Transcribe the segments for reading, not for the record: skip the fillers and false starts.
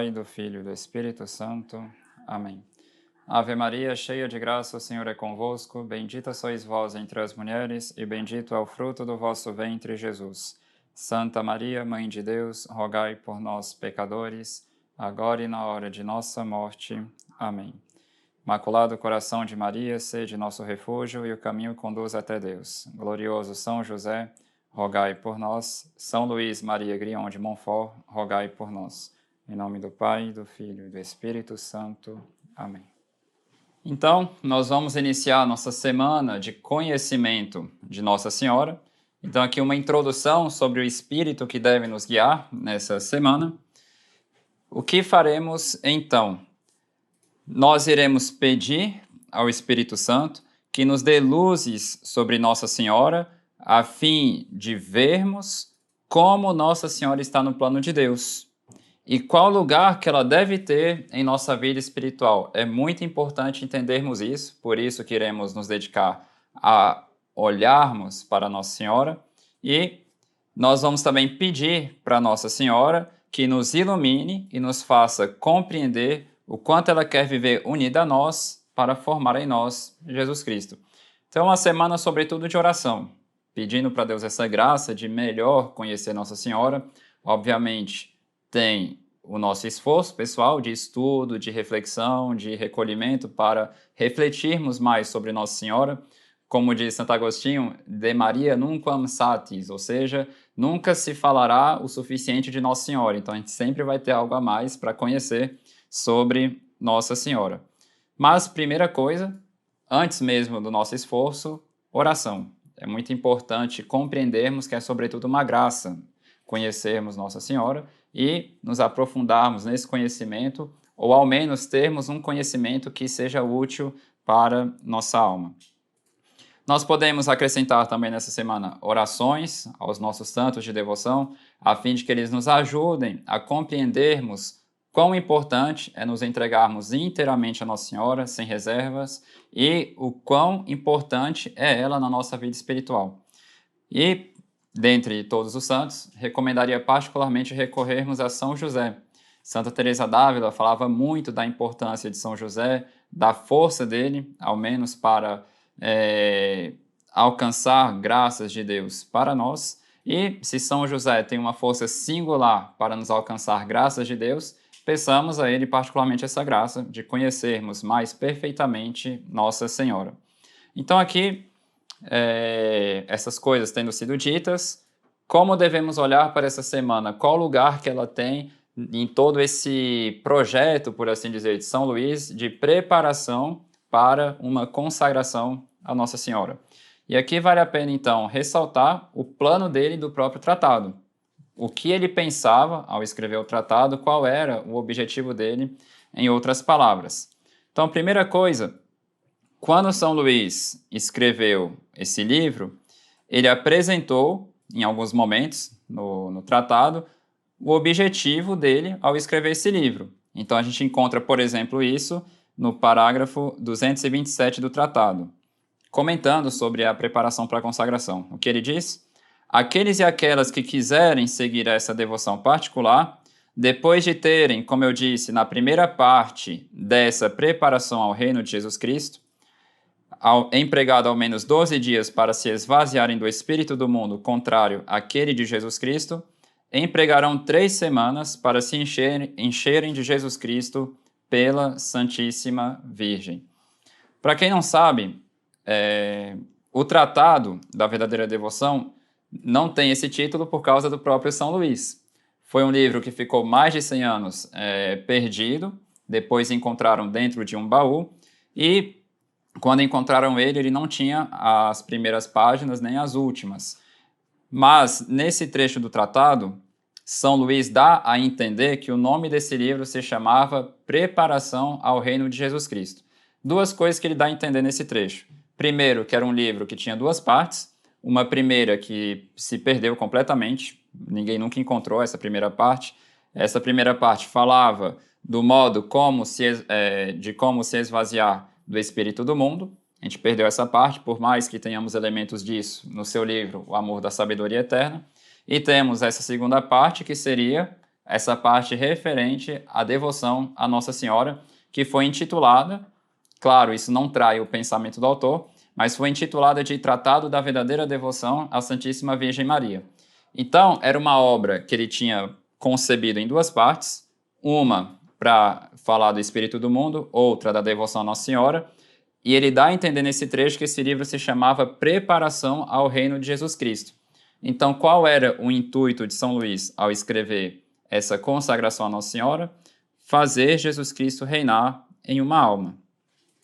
Pai, do Filho e do Espírito Santo. Amém. Ave Maria, cheia de graça, o Senhor é convosco. Bendita sois vós entre as mulheres, e bendito é o fruto do vosso ventre, Jesus. Santa Maria, Mãe de Deus, rogai por nós, pecadores, agora e na hora de nossa morte. Amém. Imaculado coração de Maria, sede nosso refúgio e o caminho conduz até Deus. Glorioso São José, rogai por nós. São Luís Maria Grion de Montfort, rogai por nós. Em nome do Pai, do Filho e do Espírito Santo. Amém. Então, nós vamos iniciar a nossa semana de conhecimento de Nossa Senhora. Então, aqui uma introdução sobre o Espírito que deve nos guiar nessa semana. O que faremos então? Nós iremos pedir ao Espírito Santo que nos dê luzes sobre Nossa Senhora, a fim de vermos como Nossa Senhora está no plano de Deus e qual lugar que ela deve ter em nossa vida espiritual. É muito importante entendermos isso, por isso que iremos nos dedicar a olharmos para Nossa Senhora e nós vamos também pedir para Nossa Senhora que nos ilumine e nos faça compreender o quanto ela quer viver unida a nós para formar em nós Jesus Cristo. Então, uma semana sobretudo de oração, pedindo para Deus essa graça de melhor conhecer Nossa Senhora. Obviamente, tem o nosso esforço pessoal de estudo, de reflexão, de recolhimento para refletirmos mais sobre Nossa Senhora. Como diz Santo Agostinho, de Maria nunquam satis, ou seja, nunca se falará o suficiente de Nossa Senhora. Então, a gente sempre vai ter algo a mais para conhecer sobre Nossa Senhora. Mas, primeira coisa, antes mesmo do nosso esforço, oração. É muito importante compreendermos que é sobretudo uma graça conhecermos Nossa Senhora e nos aprofundarmos nesse conhecimento, ou ao menos termos um conhecimento que seja útil para nossa alma. Nós podemos acrescentar também nessa semana orações aos nossos santos de devoção, a fim de que eles nos ajudem a compreendermos quão importante é nos entregarmos inteiramente a Nossa Senhora, sem reservas, e o quão importante é ela na nossa vida espiritual. E, dentre todos os santos, recomendaria particularmente recorrermos a São José. Santa Teresa d'Ávila falava muito da importância de São José, da força dele, ao menos para alcançar graças de Deus para nós. E se São José tem uma força singular para nos alcançar graças de Deus, peçamos a ele particularmente essa graça de conhecermos mais perfeitamente Nossa Senhora. Então aqui, essas coisas tendo sido ditas, como devemos olhar para essa semana? Qual lugar que ela tem em todo esse projeto, por assim dizer, de São Luís, de preparação para uma consagração a Nossa Senhora? E aqui vale a pena, então, ressaltar o plano dele do próprio tratado. O que ele pensava ao escrever o tratado, qual era o objetivo dele, em outras palavras. Então, primeira coisa, quando São Luís escreveu esse livro, ele apresentou, em alguns momentos, no tratado, o objetivo dele ao escrever esse livro. Então, a gente encontra, por exemplo, isso no parágrafo 227 do tratado, comentando sobre a preparação para a consagração. O que ele diz? Aqueles e aquelas que quiserem seguir essa devoção particular, depois de terem, como eu disse, na primeira parte dessa preparação ao reino de Jesus Cristo, empregado ao menos 12 dias para se esvaziarem do espírito do mundo contrário àquele de Jesus Cristo, empregarão 3 semanas para se encherem de Jesus Cristo pela Santíssima Virgem. Para quem não sabe, o Tratado da Verdadeira Devoção não tem esse título por causa do próprio São Luís. Foi um livro que ficou mais de 100 anos perdido, depois encontraram dentro de um baú, e quando encontraram ele não tinha as primeiras páginas nem as últimas. Mas, nesse trecho do tratado, São Luís dá a entender que o nome desse livro se chamava Preparação ao Reino de Jesus Cristo. 2 coisas que ele dá a entender nesse trecho. Primeiro, que era um livro que tinha 2 partes. Uma primeira que se perdeu completamente, ninguém nunca encontrou essa primeira parte. Essa primeira parte falava do modo de como se esvaziar do espírito do mundo. A gente perdeu essa parte, por mais que tenhamos elementos disso no seu livro O Amor da Sabedoria Eterna. E temos essa segunda parte, que seria essa parte referente à devoção à Nossa Senhora, que foi intitulada, claro, isso não trai o pensamento do autor, mas foi intitulada de Tratado da Verdadeira Devoção à Santíssima Virgem Maria. Então, era uma obra que ele tinha concebido em duas partes, uma para falar do Espírito do Mundo, outra da devoção à Nossa Senhora, e ele dá a entender nesse trecho que esse livro se chamava Preparação ao Reino de Jesus Cristo. Então, qual era o intuito de São Luís ao escrever essa consagração à Nossa Senhora? Fazer Jesus Cristo reinar em uma alma.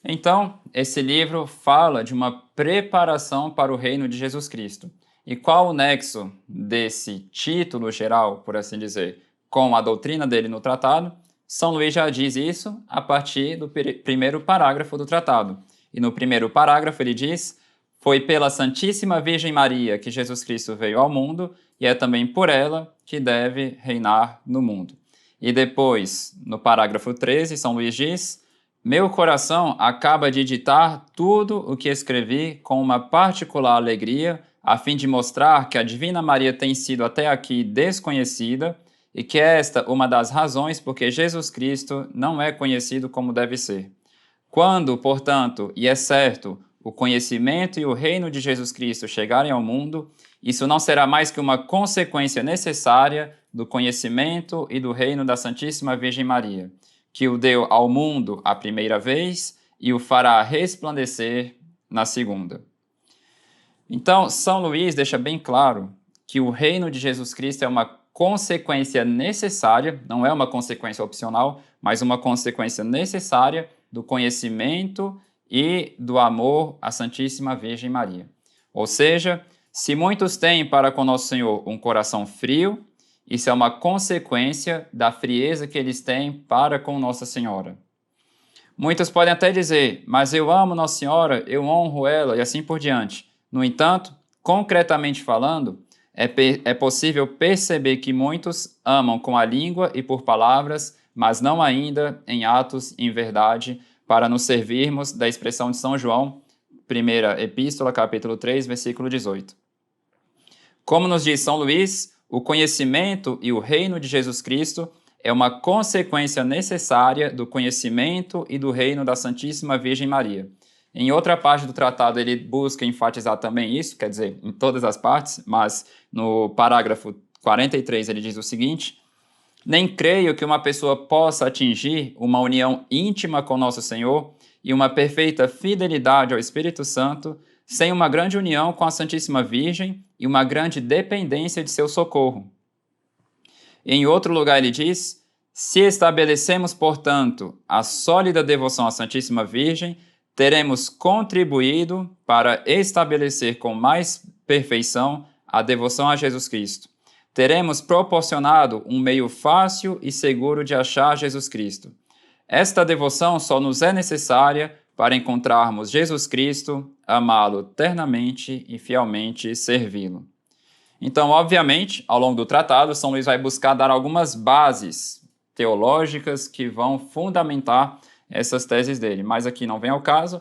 Então, esse livro fala de uma preparação para o reino de Jesus Cristo. E qual o nexo desse título geral, por assim dizer, com a doutrina dele no tratado? São Luís já diz isso a partir do primeiro parágrafo do tratado. E no primeiro parágrafo ele diz: foi pela Santíssima Virgem Maria que Jesus Cristo veio ao mundo e é também por ela que deve reinar no mundo. E depois, no parágrafo 13, São Luís diz: meu coração acaba de ditar tudo o que escrevi com uma particular alegria, a fim de mostrar que a Divina Maria tem sido até aqui desconhecida e que é esta uma das razões porque Jesus Cristo não é conhecido como deve ser. Quando, portanto, e é certo, o conhecimento e o reino de Jesus Cristo chegarem ao mundo, isso não será mais que uma consequência necessária do conhecimento e do reino da Santíssima Virgem Maria, que o deu ao mundo a primeira vez e o fará resplandecer na segunda. Então, São Luís deixa bem claro que o reino de Jesus Cristo é uma consequência necessária, não é uma consequência opcional, mas uma consequência necessária do conhecimento e do amor à Santíssima Virgem Maria. Ou seja, se muitos têm para com Nosso Senhor um coração frio, isso é uma consequência da frieza que eles têm para com Nossa Senhora. Muitos podem até dizer, mas eu amo Nossa Senhora, eu honro ela e assim por diante. No entanto, concretamente falando, é possível perceber que muitos amam com a língua e por palavras, mas não ainda em atos e em verdade, para nos servirmos da expressão de São João, primeira epístola, capítulo 3, versículo 18. Como nos diz São Luís, o conhecimento e o reino de Jesus Cristo é uma consequência necessária do conhecimento e do reino da Santíssima Virgem Maria. Em outra parte do tratado ele busca enfatizar também isso, quer dizer, em todas as partes, mas no parágrafo 43 ele diz o seguinte: nem creio que uma pessoa possa atingir uma união íntima com Nosso Senhor e uma perfeita fidelidade ao Espírito Santo sem uma grande união com a Santíssima Virgem e uma grande dependência de seu socorro. Em outro lugar ele diz: se estabelecemos, portanto, a sólida devoção à Santíssima Virgem, teremos contribuído para estabelecer com mais perfeição a devoção a Jesus Cristo. Teremos proporcionado um meio fácil e seguro de achar Jesus Cristo. Esta devoção só nos é necessária para encontrarmos Jesus Cristo, amá-lo ternamente e fielmente servi-lo. Então, obviamente, ao longo do tratado, São Luís vai buscar dar algumas bases teológicas que vão fundamentar essas teses dele. Mas aqui não vem ao caso,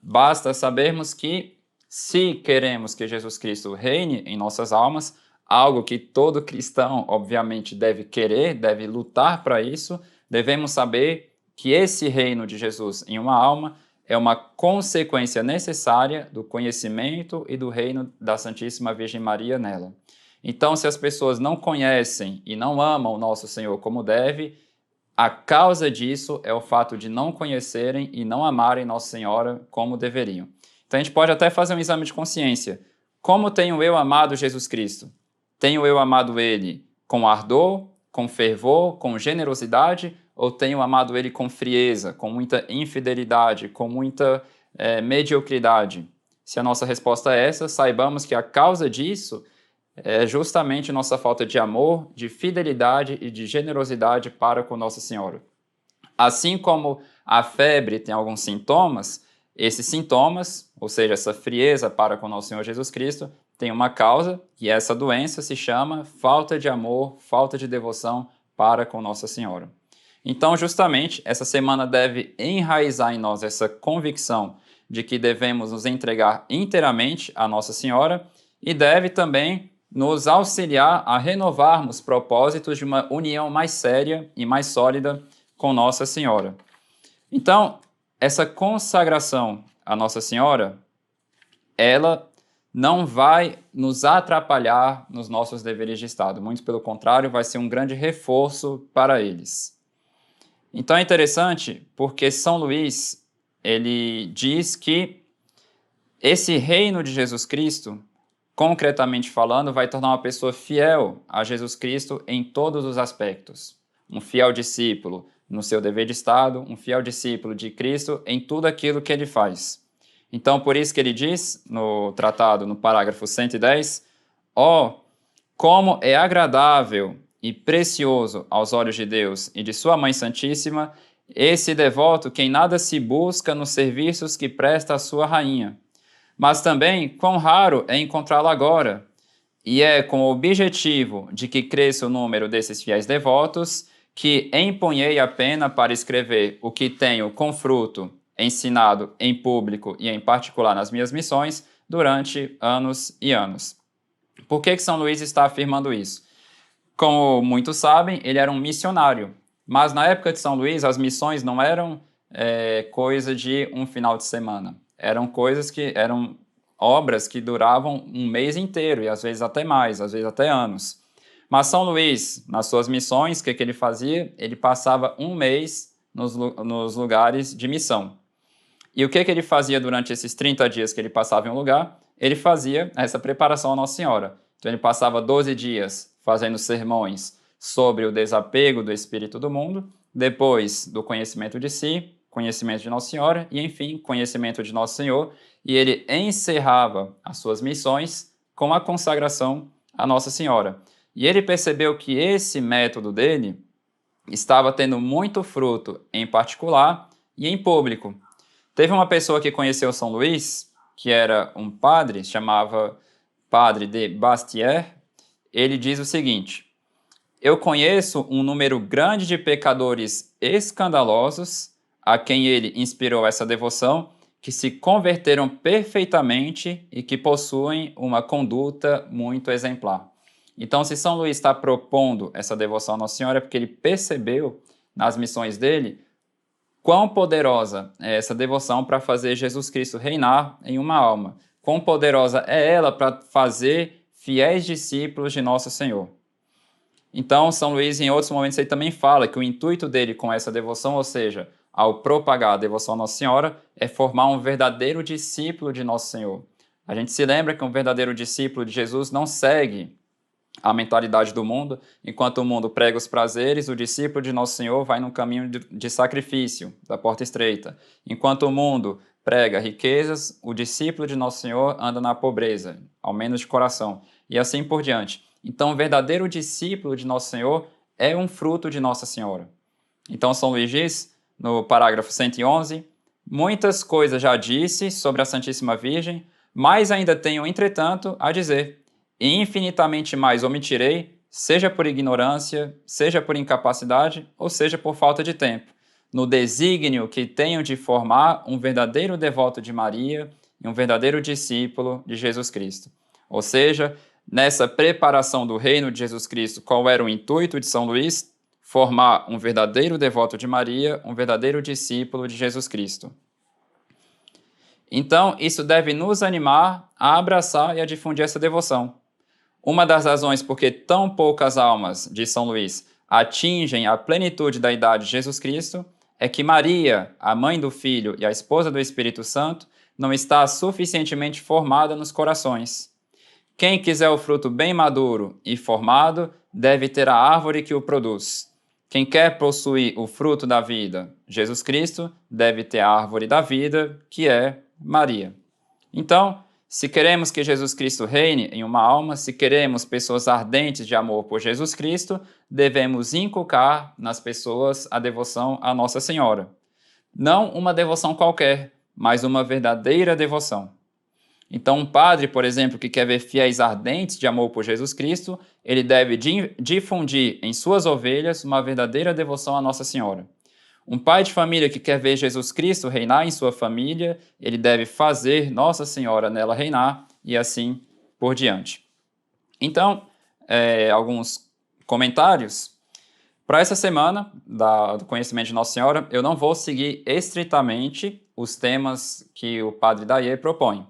basta sabermos que, se queremos que Jesus Cristo reine em nossas almas, algo que todo cristão, obviamente, deve querer, deve lutar para isso, devemos saber que esse reino de Jesus em uma alma é uma consequência necessária do conhecimento e do reino da Santíssima Virgem Maria nela. Então, se as pessoas não conhecem e não amam o nosso Senhor como deve, a causa disso é o fato de não conhecerem e não amarem Nossa Senhora como deveriam. Então, a gente pode até fazer um exame de consciência. Como tenho eu amado Jesus Cristo? Tenho eu amado Ele com ardor, com fervor, com generosidade, ou tenho amado Ele com frieza, com muita infidelidade, com muita mediocridade? Se a nossa resposta é essa, saibamos que a causa disso é justamente nossa falta de amor, de fidelidade e de generosidade para com Nossa Senhora. Assim como a febre tem alguns sintomas, esses sintomas, ou seja, essa frieza para com Nosso Senhor Jesus Cristo, tem uma causa, e essa doença se chama falta de amor, falta de devoção para com Nossa Senhora. Então, justamente, essa semana deve enraizar em nós essa convicção de que devemos nos entregar inteiramente a Nossa Senhora e deve também nos auxiliar a renovarmos propósitos de uma união mais séria e mais sólida com Nossa Senhora. Então, essa consagração a Nossa Senhora, ela não vai nos atrapalhar nos nossos deveres de Estado. Muito pelo contrário, vai ser um grande reforço para eles. Então é interessante porque São Luís, ele diz que esse reino de Jesus Cristo, concretamente falando, vai tornar uma pessoa fiel a Jesus Cristo em todos os aspectos. Um fiel discípulo no seu dever de Estado, um fiel discípulo de Cristo em tudo aquilo que ele faz. Então, por isso que ele diz no tratado, no parágrafo 110, como é agradável e precioso aos olhos de Deus e de sua Mãe Santíssima esse devoto que em nada se busca nos serviços que presta à sua rainha. Mas também quão raro é encontrá-lo agora, e é com o objetivo de que cresça o número desses fiéis devotos que empunhei a pena para escrever o que tenho com fruto ensinado em público e em particular nas minhas missões durante anos e anos. Por que São Luís está afirmando isso? Como muitos sabem, ele era um missionário, mas na época de São Luís as missões não eram coisa de um final de semana. Eram obras que duravam um mês inteiro, e às vezes até mais, às vezes até anos. Mas São Luís, nas suas missões, o que ele fazia? Ele passava um mês nos lugares de missão. E o que ele fazia durante esses 30 dias que ele passava em um lugar? Ele fazia essa preparação à Nossa Senhora. Então ele passava 12 dias fazendo sermões sobre o desapego do espírito do mundo, depois do conhecimento de si, conhecimento de Nossa Senhora e, enfim, conhecimento de Nosso Senhor, e ele encerrava as suas missões com a consagração à Nossa Senhora. E ele percebeu que esse método dele estava tendo muito fruto em particular e em público. Teve uma pessoa que conheceu São Luís, que era um padre, chamava Padre de Bastière. Ele diz o seguinte: eu conheço um número grande de pecadores escandalosos a quem ele inspirou essa devoção, que se converteram perfeitamente e que possuem uma conduta muito exemplar. Então, se São Luís está propondo essa devoção à Nossa Senhora, é porque ele percebeu nas missões dele quão poderosa é essa devoção para fazer Jesus Cristo reinar em uma alma. Quão poderosa é ela para fazer fiéis discípulos de Nosso Senhor. Então, São Luís, em outros momentos, ele também fala que o intuito dele com essa devoção, ou seja, ao propagar a devoção à Nossa Senhora, é formar um verdadeiro discípulo de Nosso Senhor. A gente se lembra que um verdadeiro discípulo de Jesus não segue a mentalidade do mundo. Enquanto o mundo prega os prazeres, o discípulo de Nosso Senhor vai num caminho de sacrifício, da porta estreita. Enquanto o mundo prega riquezas, o discípulo de Nosso Senhor anda na pobreza, ao menos de coração, e assim por diante. Então, o verdadeiro discípulo de Nosso Senhor é um fruto de Nossa Senhora. Então, São Luís diz, no parágrafo 111, muitas coisas já disse sobre a Santíssima Virgem, mas ainda tenho, entretanto, a dizer, e infinitamente mais omitirei, seja por ignorância, seja por incapacidade, ou seja por falta de tempo, no desígnio que tenho de formar um verdadeiro devoto de Maria e um verdadeiro discípulo de Jesus Cristo. Ou seja, nessa preparação do reino de Jesus Cristo, qual era o intuito de São Luís? Formar um verdadeiro devoto de Maria, um verdadeiro discípulo de Jesus Cristo. Então, isso deve nos animar a abraçar e a difundir essa devoção. Uma das razões por que tão poucas almas de São Luís atingem a plenitude da idade de Jesus Cristo é que Maria, a mãe do Filho e a esposa do Espírito Santo, não está suficientemente formada nos corações. Quem quiser o fruto bem maduro e formado, deve ter a árvore que o produz. Quem quer possuir o fruto da vida, Jesus Cristo, deve ter a árvore da vida, que é Maria. Então, se queremos que Jesus Cristo reine em uma alma, se queremos pessoas ardentes de amor por Jesus Cristo, devemos inculcar nas pessoas a devoção à Nossa Senhora. Não uma devoção qualquer, mas uma verdadeira devoção. Então, um padre, por exemplo, que quer ver fiéis ardentes de amor por Jesus Cristo, ele deve difundir em suas ovelhas uma verdadeira devoção à Nossa Senhora. Um pai de família que quer ver Jesus Cristo reinar em sua família, ele deve fazer Nossa Senhora nela reinar e assim por diante. Então, alguns comentários. Para essa semana do conhecimento de Nossa Senhora, eu não vou seguir estritamente os temas que o Padre Daye propõe.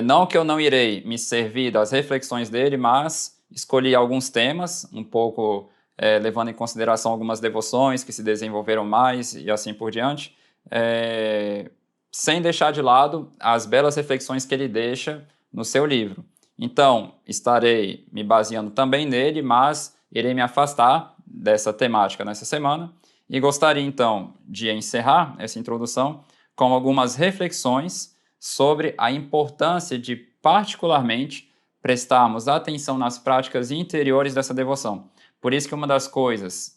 Não que eu não irei me servir das reflexões dele, mas escolhi alguns temas, um pouco levando em consideração algumas devoções que se desenvolveram mais e assim por diante, sem deixar de lado as belas reflexões que ele deixa no seu livro. Então, estarei me baseando também nele, mas irei me afastar dessa temática nessa semana e gostaria, então, de encerrar essa introdução com algumas reflexões sobre a importância de, particularmente, prestarmos atenção nas práticas interiores dessa devoção. Por isso que uma das coisas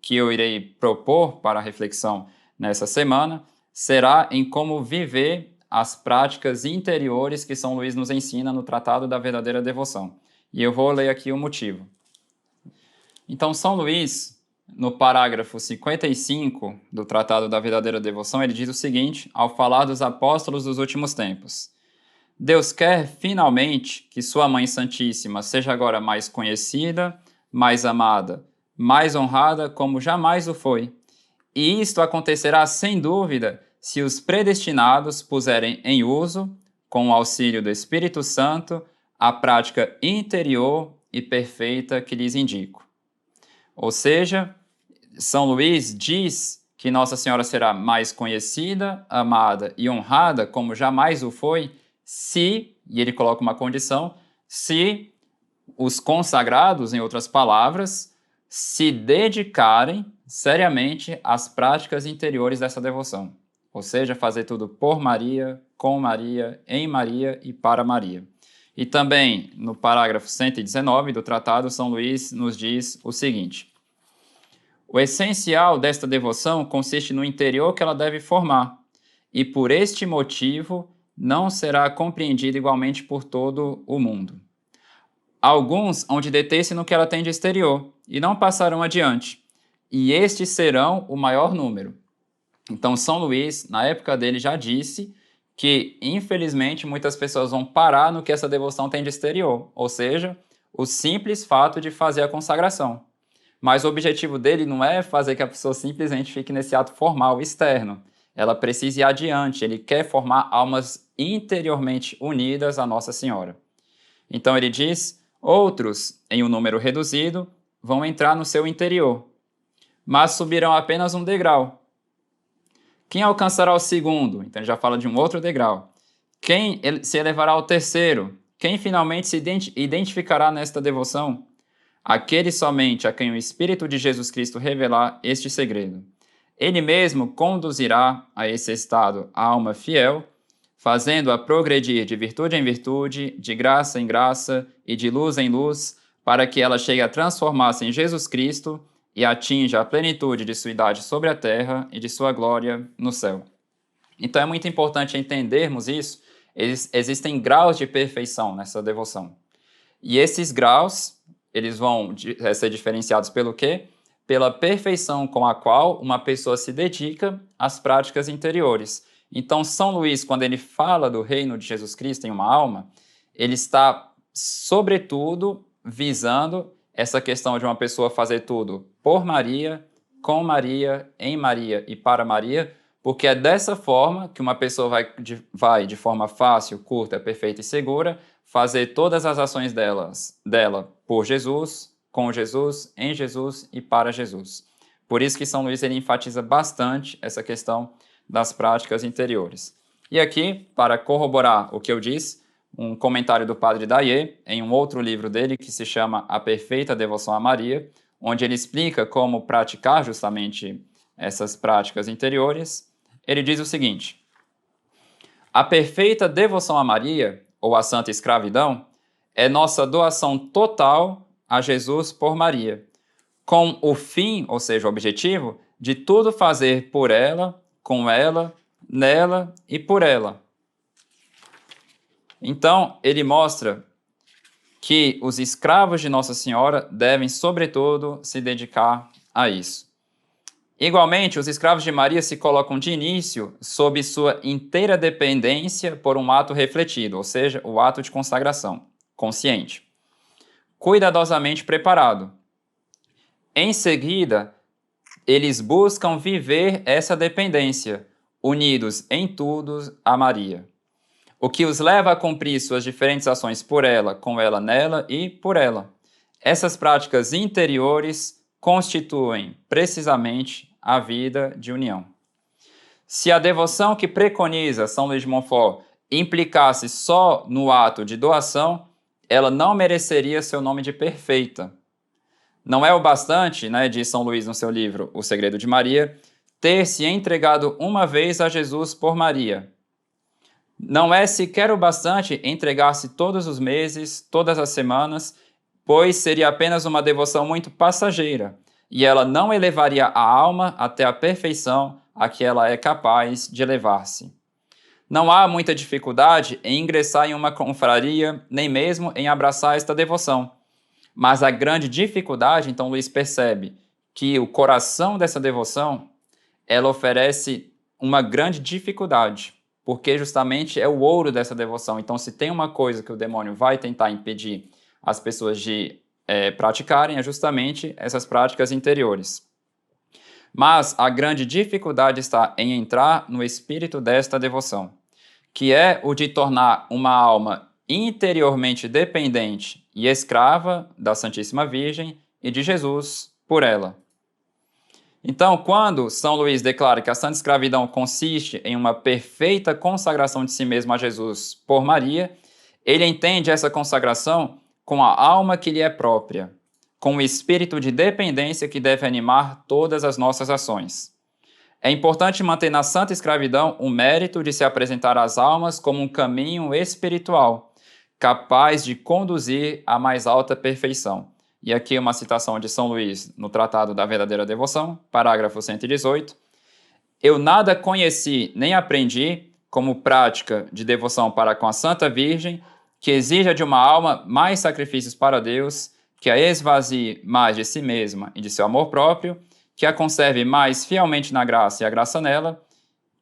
que eu irei propor para a reflexão nessa semana será em como viver as práticas interiores que São Luís nos ensina no Tratado da Verdadeira Devoção. E eu vou ler aqui o motivo. Então, São Luís, no parágrafo 55 do Tratado da Verdadeira Devoção, ele diz o seguinte, ao falar dos apóstolos dos últimos tempos. Deus quer, finalmente, que sua Mãe Santíssima seja agora mais conhecida, mais amada, mais honrada como jamais o foi. E isto acontecerá, sem dúvida, se os predestinados puserem em uso, com o auxílio do Espírito Santo, a prática interior e perfeita que lhes indico. Ou seja, São Luís diz que Nossa Senhora será mais conhecida, amada e honrada como jamais o foi, se, e ele coloca uma condição, se os consagrados, em outras palavras, se dedicarem seriamente às práticas interiores dessa devoção. Ou seja, fazer tudo por Maria, com Maria, em Maria e para Maria. E também, no parágrafo 119 do tratado, São Luís nos diz o seguinte. O essencial desta devoção consiste no interior que ela deve formar, e por este motivo não será compreendida igualmente por todo o mundo. Alguns hão de deter-se no que ela tem de exterior, e não passarão adiante, e estes serão o maior número. Então, São Luís, na época dele, já disse que, infelizmente, muitas pessoas vão parar no que essa devoção tem de exterior, ou seja, o simples fato de fazer a consagração. Mas o objetivo dele não é fazer que a pessoa simplesmente fique nesse ato formal externo. Ela precisa ir adiante, ele quer formar almas interiormente unidas a Nossa Senhora. Então ele diz, outros, em um número reduzido, vão entrar no seu interior, mas subirão apenas um degrau. Quem alcançará o segundo? Então ele já fala de um outro degrau. Quem se elevará ao terceiro? Quem finalmente se identificará nesta devoção? Aquele somente a quem o Espírito de Jesus Cristo revelar este segredo. Ele mesmo conduzirá a esse estado a alma fiel, fazendo-a progredir de virtude em virtude, de graça em graça e de luz em luz, para que ela chegue a transformar-se em Jesus Cristo e atinja a plenitude de sua idade sobre a terra e de sua glória no céu. Então é muito importante entendermos isso. Existem graus de perfeição nessa devoção. E esses graus, eles vão ser diferenciados pelo quê? Pela perfeição com a qual uma pessoa se dedica às práticas interiores. Então, São Luís, quando ele fala do reino de Jesus Cristo em uma alma, ele está, sobretudo, visando essa questão de uma pessoa fazer tudo por Maria, com Maria, em Maria e para Maria, porque é dessa forma que uma pessoa vai de forma fácil, curta, perfeita e segura, fazer todas as ações dela por Jesus, com Jesus, em Jesus e para Jesus. Por isso que São Luís ele enfatiza bastante essa questão das práticas interiores. E aqui, para corroborar o que eu disse, um comentário do Padre Daye, em um outro livro dele, que se chama A Perfeita Devoção a Maria, onde ele explica como praticar justamente essas práticas interiores. Ele diz o seguinte, a perfeita devoção a Maria, ou a santa escravidão, é nossa doação total a Jesus por Maria, com o fim, ou seja, o objetivo, de tudo fazer por ela, com ela, nela e por ela. Então, ele mostra que os escravos de Nossa Senhora devem, sobretudo, se dedicar a isso. Igualmente, os escravos de Maria se colocam de início sob sua inteira dependência por um ato refletido, ou seja, o ato de consagração, consciente. Cuidadosamente preparado. Em seguida, eles buscam viver essa dependência, unidos em tudo a Maria, o que os leva a cumprir suas diferentes ações por ela, com ela nela e por ela. Essas práticas interiores constituem precisamente a vida de união. Se a devoção que preconiza São Luís de Montfort implicasse só no ato de doação, ela não mereceria seu nome de perfeita. Não é o bastante, né, diz São Luís no seu livro O Segredo de Maria, ter se entregado uma vez a Jesus por Maria. Não é sequer o bastante entregar-se todos os meses, todas as semanas, pois seria apenas uma devoção muito passageira, e ela não elevaria a alma até a perfeição a que ela é capaz de elevar-se. Não há muita dificuldade em ingressar em uma confraria, nem mesmo em abraçar esta devoção. Mas a grande dificuldade, então Luís percebe que o coração dessa devoção, ela oferece uma grande dificuldade, porque justamente é o ouro dessa devoção. Então, se tem uma coisa que o demônio vai tentar impedir as pessoas de praticarem, é justamente essas práticas interiores. Mas a grande dificuldade está em entrar no espírito desta devoção, que é o de tornar uma alma interiormente dependente e escrava da Santíssima Virgem e de Jesus por ela. Então, quando São Luís declara que a santa escravidão consiste em uma perfeita consagração de si mesmo a Jesus por Maria, ele entende essa consagração com a alma que lhe é própria, com o espírito de dependência que deve animar todas as nossas ações. É importante manter na santa escravidão o mérito de se apresentar às almas como um caminho espiritual, capaz de conduzir à mais alta perfeição. E aqui uma citação de São Luís no Tratado da Verdadeira Devoção, parágrafo 118. Eu nada conheci nem aprendi como prática de devoção para com a Santa Virgem, que exija de uma alma mais sacrifícios para Deus, que a esvazie mais de si mesma e de seu amor próprio, que a conserve mais fielmente na graça e a graça nela,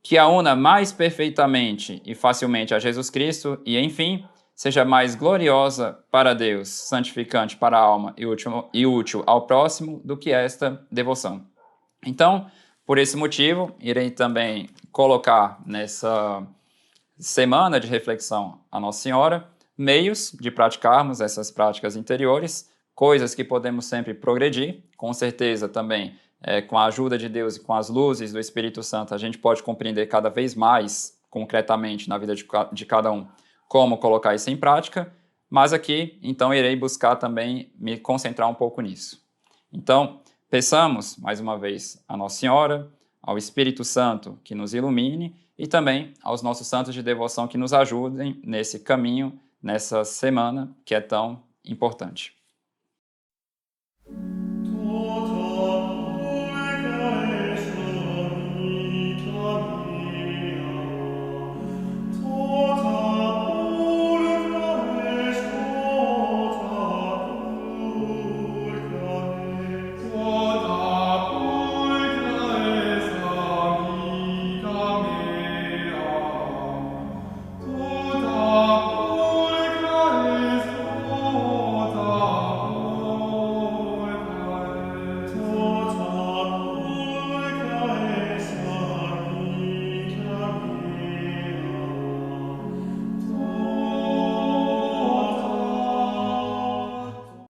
que a una mais perfeitamente e facilmente a Jesus Cristo e, enfim, seja mais gloriosa para Deus, santificante para a alma e útil ao próximo do que esta devoção. Então, por esse motivo, irei também colocar nessa semana de reflexão a Nossa Senhora meios de praticarmos essas práticas interiores, coisas que podemos sempre progredir, com certeza também com a ajuda de Deus e com as luzes do Espírito Santo, a gente pode compreender cada vez mais concretamente na vida de cada um como colocar isso em prática, mas aqui, então, irei buscar também me concentrar um pouco nisso. Então, peçamos, mais uma vez, a Nossa Senhora, ao Espírito Santo que nos ilumine e também aos nossos santos de devoção que nos ajudem nesse caminho, nessa semana que é tão importante.